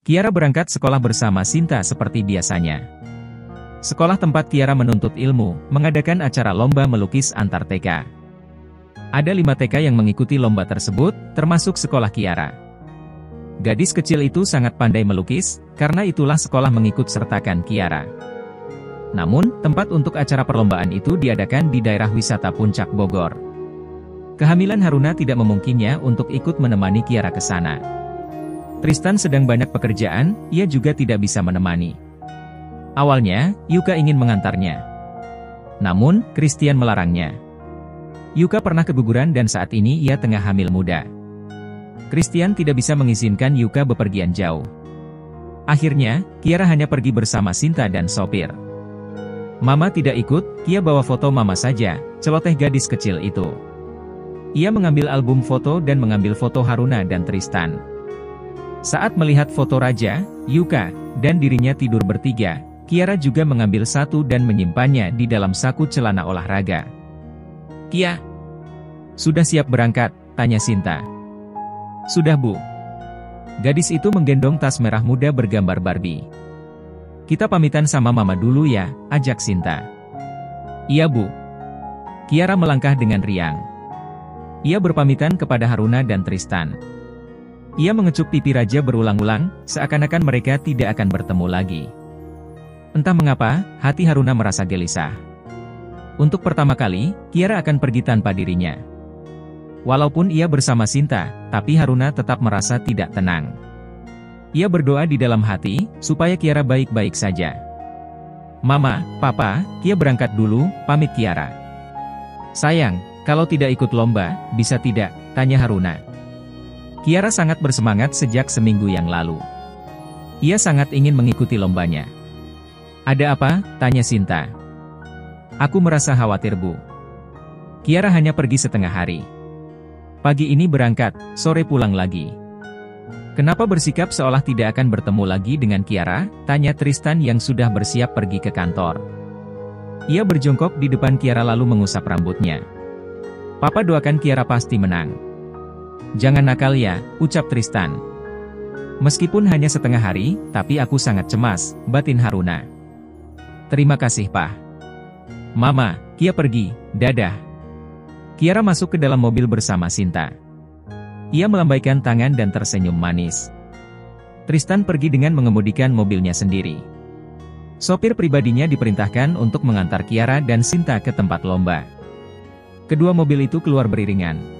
Kiara berangkat sekolah bersama Sinta seperti biasanya. Sekolah tempat Kiara menuntut ilmu, mengadakan acara lomba melukis antar TK. Ada 5 TK yang mengikuti lomba tersebut, termasuk sekolah Kiara. Gadis kecil itu sangat pandai melukis, karena itulah sekolah mengikut sertakan Kiara. Namun, tempat untuk acara perlombaan itu diadakan di daerah wisata Puncak Bogor. Kehamilan Haruna tidak memungkinkannya untuk ikut menemani Kiara ke sana. Tristan sedang banyak pekerjaan, ia juga tidak bisa menemani. Awalnya, Yuka ingin mengantarnya. Namun, Christian melarangnya. Yuka pernah keguguran dan saat ini ia tengah hamil muda. Christian tidak bisa mengizinkan Yuka bepergian jauh. Akhirnya, Kiara hanya pergi bersama Sinta dan sopir. Mama tidak ikut, Kia bawa foto mama saja, celoteh gadis kecil itu. Ia mengambil album foto dan mengambil foto Haruna dan Tristan. Saat melihat foto Raja, Yuka, dan dirinya tidur bertiga, Kiara juga mengambil satu dan menyimpannya di dalam saku celana olahraga. Kia, sudah siap berangkat? Tanya Sinta. Sudah Bu. Gadis itu menggendong tas merah muda bergambar Barbie. Kita pamitan sama mama dulu ya, ajak Sinta. Iya Bu. Kiara melangkah dengan riang. Ia berpamitan kepada Haruna dan Tristan. Ia mengecup pipi Raja berulang-ulang, seakan-akan mereka tidak akan bertemu lagi. Entah mengapa, hati Haruna merasa gelisah. Untuk pertama kali, Kiara akan pergi tanpa dirinya. Walaupun ia bersama Sinta, tapi Haruna tetap merasa tidak tenang. Ia berdoa di dalam hati, supaya Kiara baik-baik saja. Mama, Papa, Kia berangkat dulu, pamit Kiara. Sayang, kalau tidak ikut lomba, bisa tidak? Tanya Haruna. Kiara sangat bersemangat sejak seminggu yang lalu. Ia sangat ingin mengikuti lombanya. Ada apa? Tanya Sinta. Aku merasa khawatir Bu. Kiara hanya pergi setengah hari. Pagi ini berangkat, sore pulang lagi. Kenapa bersikap seolah tidak akan bertemu lagi dengan Kiara? Tanya Tristan yang sudah bersiap pergi ke kantor. Ia berjongkok di depan Kiara lalu mengusap rambutnya. Papa doakan Kiara pasti menang. Jangan nakal ya, ucap Tristan. Meskipun hanya setengah hari, tapi aku sangat cemas, batin Haruna. Terima kasih Pak. Mama, Kia pergi, dadah. Kiara masuk ke dalam mobil bersama Sinta. Ia melambaikan tangan dan tersenyum manis. Tristan pergi dengan mengemudikan mobilnya sendiri. Sopir pribadinya diperintahkan untuk mengantar Kiara dan Sinta ke tempat lomba. Kedua mobil itu keluar beriringan.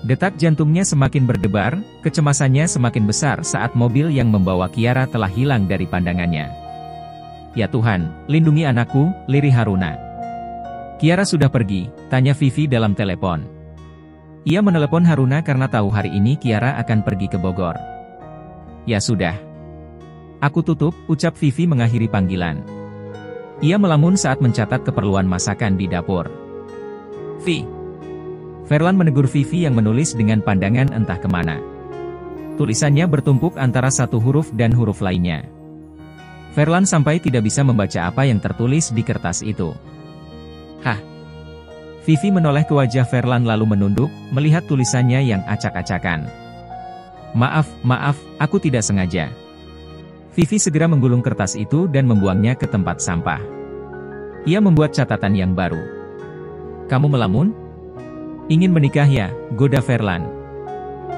Detak jantungnya semakin berdebar, kecemasannya semakin besar saat mobil yang membawa Kiara telah hilang dari pandangannya. Ya Tuhan, lindungi anakku, lirih Haruna. Kiara sudah pergi, tanya Vivi dalam telepon. Ia menelepon Haruna karena tahu hari ini Kiara akan pergi ke Bogor. Ya sudah. Aku tutup, ucap Vivi mengakhiri panggilan. Ia melamun saat mencatat keperluan masakan di dapur. Ferlan menegur Vivi yang menulis dengan pandangan entah kemana. Tulisannya bertumpuk antara satu huruf dan huruf lainnya. Ferlan sampai tidak bisa membaca apa yang tertulis di kertas itu. Hah? Vivi menoleh ke wajah Ferlan lalu menunduk, melihat tulisannya yang acak-acakan. Maaf, aku tidak sengaja. Vivi segera menggulung kertas itu dan membuangnya ke tempat sampah. Ia membuat catatan yang baru. Kamu melamun? Ingin menikah ya, goda Ferlan.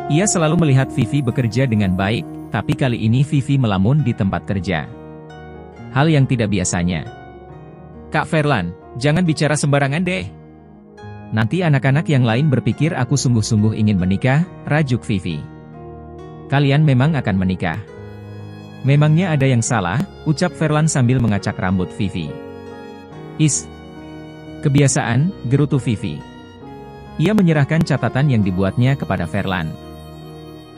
Ia selalu melihat Vivi bekerja dengan baik, tapi kali ini Vivi melamun di tempat kerja. Hal yang tidak biasanya. Kak Ferlan, jangan bicara sembarangan deh. Nanti anak-anak yang lain berpikir aku sungguh-sungguh ingin menikah, rajuk Vivi. Kalian memang akan menikah. Memangnya ada yang salah, ucap Ferlan sambil mengacak rambut Vivi. Kebiasaan, gerutu Vivi. Ia menyerahkan catatan yang dibuatnya kepada Ferlan.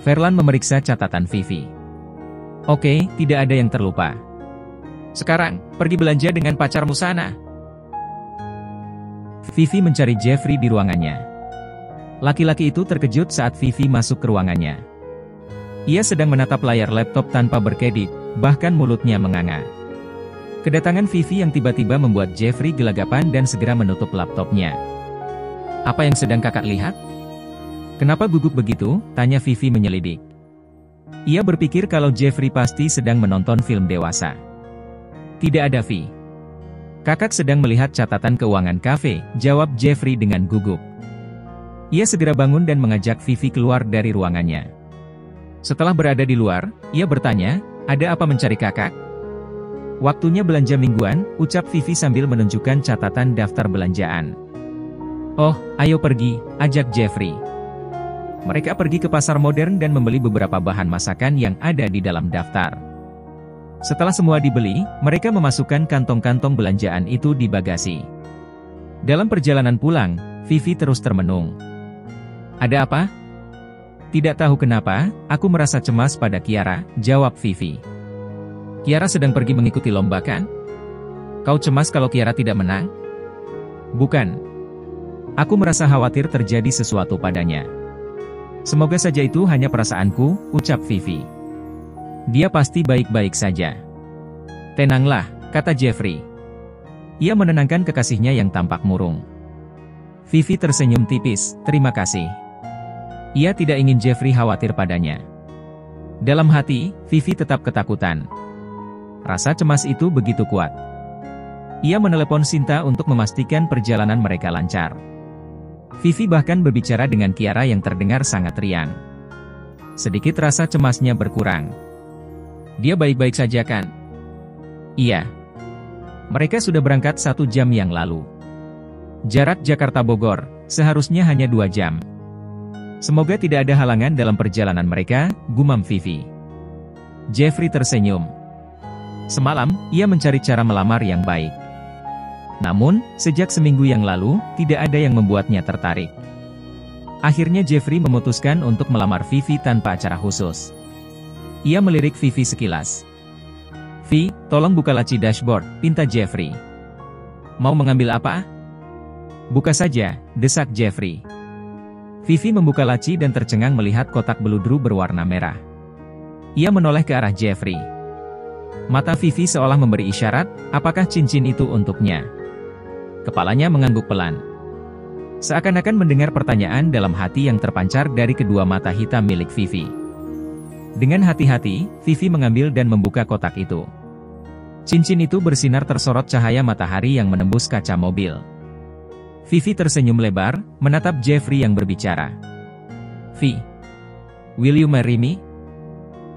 Ferlan memeriksa catatan Vivi. Oke, tidak ada yang terlupa. Sekarang, pergi belanja dengan pacarmu sana. Vivi mencari Jeffrey di ruangannya. Laki-laki itu terkejut saat Vivi masuk ke ruangannya. Ia sedang menatap layar laptop tanpa berkedip, bahkan mulutnya menganga. Kedatangan Vivi yang tiba-tiba membuat Jeffrey gelagapan dan segera menutup laptopnya. Apa yang sedang kakak lihat? Kenapa gugup begitu? Tanya Vivi menyelidik. Ia berpikir kalau Jeffrey pasti sedang menonton film dewasa. Tidak ada Vi. Kakak sedang melihat catatan keuangan kafe, jawab Jeffrey dengan gugup. Ia segera bangun dan mengajak Vivi keluar dari ruangannya. Setelah berada di luar, ia bertanya, ada apa mencari kakak? Waktunya belanja mingguan, ucap Vivi sambil menunjukkan catatan daftar belanjaan. Oh, ayo pergi, ajak Jeffrey. Mereka pergi ke pasar modern dan membeli beberapa bahan masakan yang ada di dalam daftar. Setelah semua dibeli, mereka memasukkan kantong-kantong belanjaan itu di bagasi. Dalam perjalanan pulang, Vivi terus termenung. Ada apa? Tidak tahu kenapa, aku merasa cemas pada Kiara, jawab Vivi. Kiara sedang pergi mengikuti lomba kan? Kau cemas kalau Kiara tidak menang? Bukan. Aku merasa khawatir terjadi sesuatu padanya. Semoga saja itu hanya perasaanku, ucap Vivi. Dia pasti baik-baik saja. Tenanglah, kata Jeffrey. Ia menenangkan kekasihnya yang tampak murung. Vivi tersenyum tipis, terima kasih. Ia tidak ingin Jeffrey khawatir padanya. Dalam hati, Vivi tetap ketakutan. Rasa cemas itu begitu kuat. Ia menelepon Sinta untuk memastikan perjalanan mereka lancar. Vivi bahkan berbicara dengan Kiara yang terdengar sangat riang. Sedikit rasa cemasnya berkurang. Dia baik-baik saja kan? Iya. Mereka sudah berangkat 1 jam yang lalu. Jarak Jakarta-Bogor, seharusnya hanya 2 jam. Semoga tidak ada halangan dalam perjalanan mereka, gumam Vivi. Jeffrey tersenyum. Semalam, ia mencari cara melamar yang baik. Namun, sejak seminggu yang lalu, tidak ada yang membuatnya tertarik. Akhirnya Jeffrey memutuskan untuk melamar Vivi tanpa acara khusus. Ia melirik Vivi sekilas. Vi, tolong buka laci dashboard, pinta Jeffrey. Mau mengambil apa? Buka saja, desak Jeffrey. Vivi membuka laci dan tercengang melihat kotak beludru berwarna merah. Ia menoleh ke arah Jeffrey. Mata Vivi seolah memberi isyarat, apakah cincin itu untuknya? Kepalanya mengangguk pelan. Seakan-akan mendengar pertanyaan dalam hati yang terpancar dari kedua mata hitam milik Vivi. Dengan hati-hati, Vivi mengambil dan membuka kotak itu. Cincin itu bersinar tersorot cahaya matahari yang menembus kaca mobil. Vivi tersenyum lebar, menatap Jeffrey yang berbicara. Vi, will you marry me?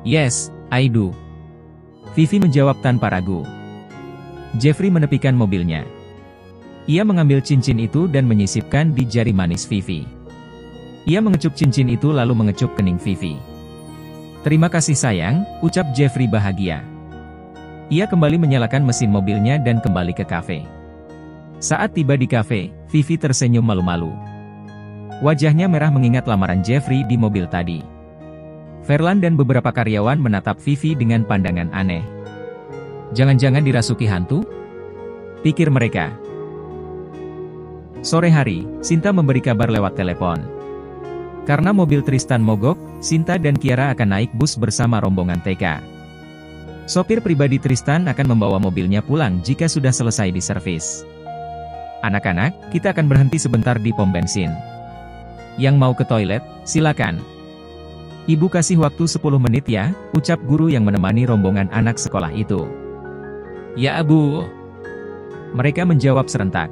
Yes, I do. Vivi menjawab tanpa ragu. Jeffrey menepikan mobilnya. Ia mengambil cincin itu dan menyisipkan di jari manis Vivi. Ia mengecup cincin itu lalu mengecup kening Vivi. Terima kasih sayang, ucap Jeffrey bahagia. Ia kembali menyalakan mesin mobilnya dan kembali ke kafe. Saat tiba di kafe, Vivi tersenyum malu-malu. Wajahnya merah mengingat lamaran Jeffrey di mobil tadi. Verlan dan beberapa karyawan menatap Vivi dengan pandangan aneh. Jangan-jangan dirasuki hantu? Pikir mereka. Sore hari, Sinta memberi kabar lewat telepon. Karena mobil Tristan mogok, Sinta dan Kiara akan naik bus bersama rombongan TK. Sopir pribadi Tristan akan membawa mobilnya pulang jika sudah selesai diservis. Anak-anak, kita akan berhenti sebentar di pom bensin. Yang mau ke toilet, silakan. Ibu kasih waktu 10 menit ya, ucap guru yang menemani rombongan anak sekolah itu. Ya Bu. Mereka menjawab serentak.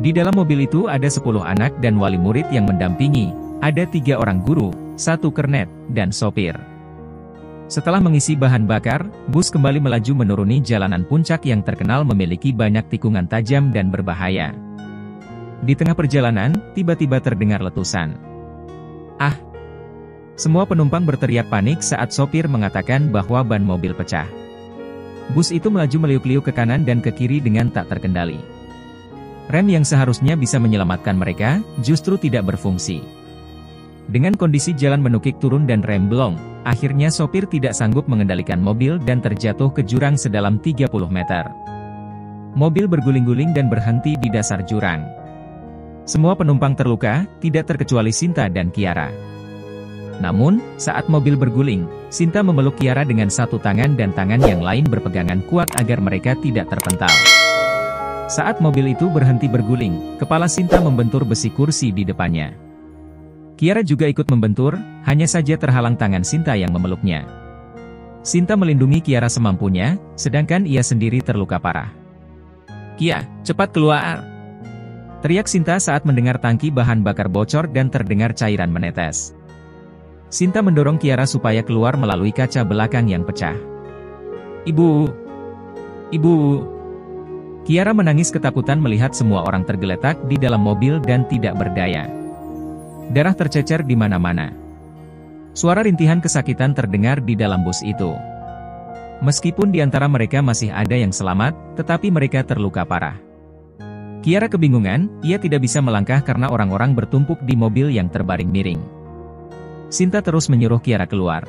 Di dalam mobil itu ada 10 anak dan wali murid yang mendampingi, ada 3 orang guru, 1 kernet, dan sopir. Setelah mengisi bahan bakar, bus kembali melaju menuruni jalanan puncak yang terkenal memiliki banyak tikungan tajam dan berbahaya. Di tengah perjalanan, tiba-tiba terdengar letusan. Ah! Semua penumpang berteriak panik saat sopir mengatakan bahwa ban mobil pecah. Bus itu melaju meliuk-liuk ke kanan dan ke kiri dengan tak terkendali. Rem yang seharusnya bisa menyelamatkan mereka, justru tidak berfungsi. Dengan kondisi jalan menukik turun dan rem blong, akhirnya sopir tidak sanggup mengendalikan mobil dan terjatuh ke jurang sedalam 30 meter. Mobil berguling-guling dan berhenti di dasar jurang. Semua penumpang terluka, tidak terkecuali Sinta dan Kiara. Namun, saat mobil berguling, Sinta memeluk Kiara dengan satu tangan dan tangan yang lain berpegangan kuat agar mereka tidak terpental. Saat mobil itu berhenti berguling, kepala Sinta membentur besi kursi di depannya. Kiara juga ikut membentur, hanya saja terhalang tangan Sinta yang memeluknya. Sinta melindungi Kiara semampunya, sedangkan ia sendiri terluka parah. "Kia, cepat keluar!" teriak Sinta saat mendengar tangki bahan bakar bocor dan terdengar cairan menetes. Sinta mendorong Kiara supaya keluar melalui kaca belakang yang pecah. "Ibu! Ibu!" Kiara menangis ketakutan melihat semua orang tergeletak di dalam mobil dan tidak berdaya. Darah tercecer di mana-mana. Suara rintihan kesakitan terdengar di dalam bus itu. Meskipun di antara mereka masih ada yang selamat, tetapi mereka terluka parah. Kiara kebingungan, ia tidak bisa melangkah karena orang-orang bertumpuk di mobil yang terbaring miring. Sinta terus menyuruh Kiara keluar.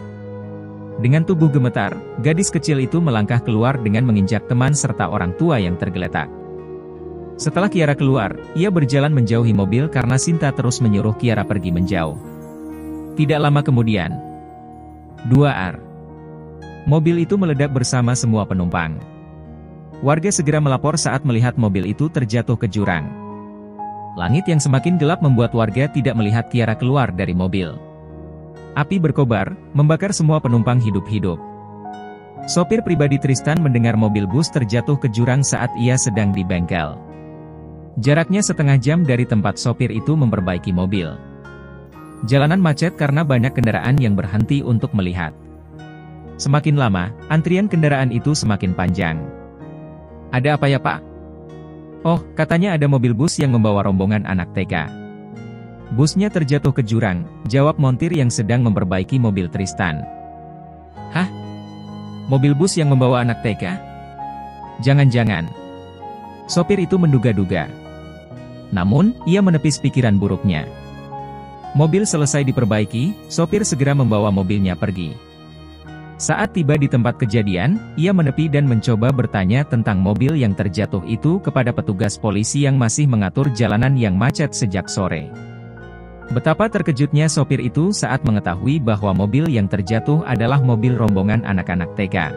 Dengan tubuh gemetar, gadis kecil itu melangkah keluar dengan menginjak teman serta orang tua yang tergeletak. Setelah Kiara keluar, ia berjalan menjauhi mobil karena Sinta terus menyuruh Kiara pergi menjauh. Tidak lama kemudian, 2R. Mobil itu meledak bersama semua penumpang. Warga segera melapor saat melihat mobil itu terjatuh ke jurang. Langit yang semakin gelap membuat warga tidak melihat Kiara keluar dari mobil. Api berkobar, membakar semua penumpang hidup-hidup. Sopir pribadi Tristan mendengar mobil bus terjatuh ke jurang saat ia sedang di bengkel. Jaraknya setengah jam dari tempat sopir itu memperbaiki mobil. Jalanan macet karena banyak kendaraan yang berhenti untuk melihat. Semakin lama, antrian kendaraan itu semakin panjang. "Ada apa ya, Pak?" "Oh, katanya ada mobil bus yang membawa rombongan anak TK." "Busnya terjatuh ke jurang," jawab montir yang sedang memperbaiki mobil Tristan. "Hah? Mobil bus yang membawa anak TK? Jangan-jangan." Sopir itu menduga-duga. Namun, ia menepis pikiran buruknya. Mobil selesai diperbaiki, sopir segera membawa mobilnya pergi. Saat tiba di tempat kejadian, ia menepi dan mencoba bertanya tentang mobil yang terjatuh itu kepada petugas polisi yang masih mengatur jalanan yang macet sejak sore. Betapa terkejutnya sopir itu saat mengetahui bahwa mobil yang terjatuh adalah mobil rombongan anak-anak TK.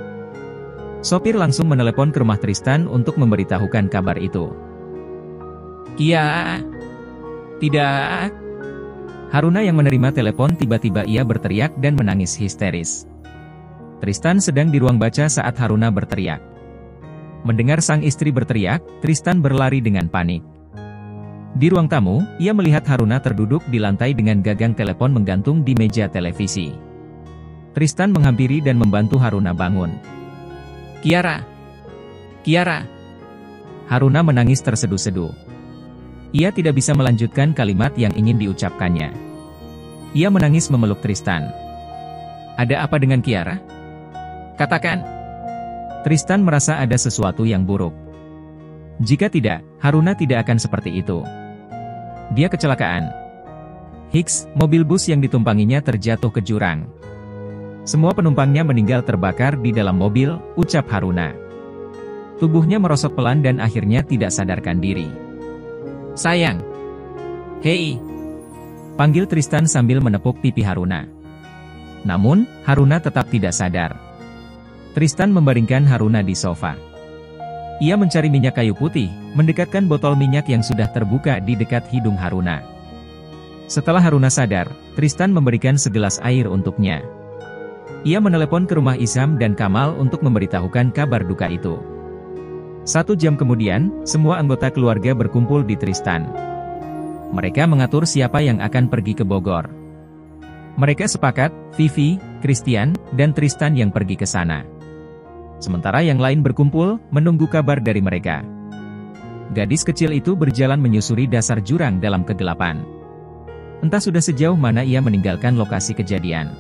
Sopir langsung menelepon ke rumah Tristan untuk memberitahukan kabar itu. "Kia! Tidak!" Haruna yang menerima telepon tiba-tiba ia berteriak dan menangis histeris. Tristan sedang di ruang baca saat Haruna berteriak. Mendengar sang istri berteriak, Tristan berlari dengan panik. Di ruang tamu, ia melihat Haruna terduduk di lantai dengan gagang telepon menggantung di meja televisi. Tristan menghampiri dan membantu Haruna bangun. "Kiara! Kiara!" Haruna menangis terseduh-seduh. Ia tidak bisa melanjutkan kalimat yang ingin diucapkannya. Ia menangis memeluk Tristan. "Ada apa dengan Kiara? Katakan." Tristan merasa ada sesuatu yang buruk. Jika tidak, Haruna tidak akan seperti itu. Dia kecelakaan. Hicks, mobil bus yang ditumpanginya terjatuh ke jurang. Semua penumpangnya meninggal terbakar di dalam mobil, ucap Haruna. Tubuhnya merosot pelan dan akhirnya tidak sadarkan diri. "Sayang. Hei!" panggil Tristan sambil menepuk pipi Haruna. Namun, Haruna tetap tidak sadar. Tristan membaringkan Haruna di sofa. Ia mencari minyak kayu putih, mendekatkan botol minyak yang sudah terbuka di dekat hidung Haruna. Setelah Haruna sadar, Tristan memberikan segelas air untuknya. Ia menelepon ke rumah Isam dan Kamal untuk memberitahukan kabar duka itu. 1 jam kemudian, semua anggota keluarga berkumpul di Tristan. Mereka mengatur siapa yang akan pergi ke Bogor. Mereka sepakat, Vivi, Christian, dan Tristan yang pergi ke sana. Sementara yang lain berkumpul, menunggu kabar dari mereka. Gadis kecil itu berjalan menyusuri dasar jurang dalam kegelapan. Entah sudah sejauh mana ia meninggalkan lokasi kejadian.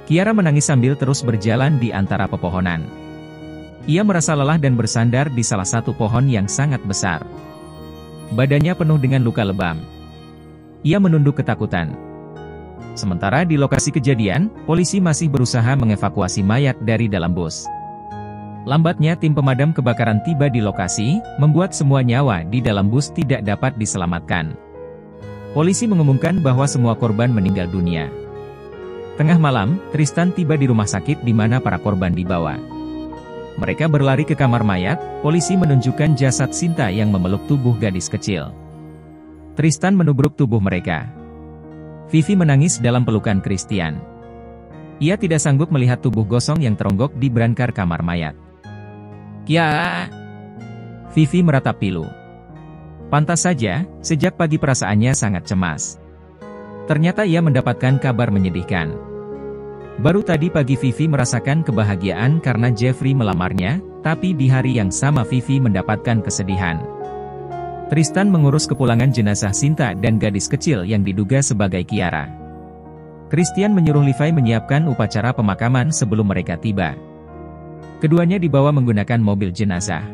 Kiara menangis sambil terus berjalan di antara pepohonan. Ia merasa lelah dan bersandar di salah satu pohon yang sangat besar. Badannya penuh dengan luka lebam. Ia menunduk ketakutan. Sementara di lokasi kejadian, polisi masih berusaha mengevakuasi mayat dari dalam bus. Lambatnya tim pemadam kebakaran tiba di lokasi, membuat semua nyawa di dalam bus tidak dapat diselamatkan. Polisi mengumumkan bahwa semua korban meninggal dunia. Tengah malam, Tristan tiba di rumah sakit di mana para korban dibawa. Mereka berlari ke kamar mayat, polisi menunjukkan jasad Sinta yang memeluk tubuh gadis kecil. Tristan menubruk tubuh mereka. Vivi menangis dalam pelukan Christian. Ia tidak sanggup melihat tubuh gosong yang teronggok di brankar kamar mayat. Kia! Vivi meratap pilu. Pantas saja, sejak pagi perasaannya sangat cemas. Ternyata ia mendapatkan kabar menyedihkan. Baru tadi pagi Vivi merasakan kebahagiaan karena Jeffrey melamarnya, tapi di hari yang sama Vivi mendapatkan kesedihan. Tristan mengurus kepulangan jenazah Sinta dan gadis kecil yang diduga sebagai Kiara. Christian menyuruh Levi menyiapkan upacara pemakaman sebelum mereka tiba. Keduanya dibawa menggunakan mobil jenazah.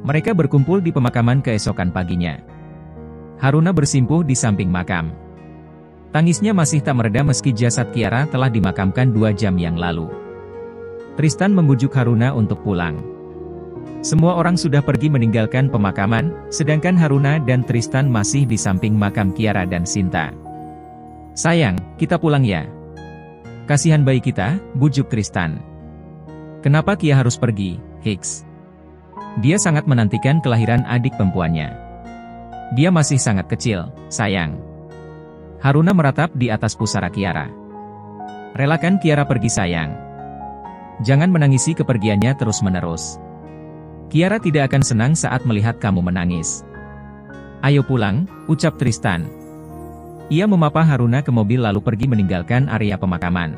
Mereka berkumpul di pemakaman keesokan paginya. Haruna bersimpuh di samping makam. Tangisnya masih tak mereda meski jasad Kiara telah dimakamkan 2 jam yang lalu. Tristan membujuk Haruna untuk pulang. Semua orang sudah pergi meninggalkan pemakaman, sedangkan Haruna dan Tristan masih di samping makam Kiara dan Sinta. Sayang, kita pulang ya. Kasihan bayi kita, bujuk Tristan. Kenapa Kia harus pergi, Hicks? Dia sangat menantikan kelahiran adik perempuannya. Dia masih sangat kecil, sayang. Haruna meratap di atas pusara Kiara. Relakan Kiara pergi sayang. Jangan menangisi kepergiannya terus-menerus. Kiara tidak akan senang saat melihat kamu menangis. Ayo pulang, ucap Tristan. Ia memapah Haruna ke mobil lalu pergi meninggalkan area pemakaman.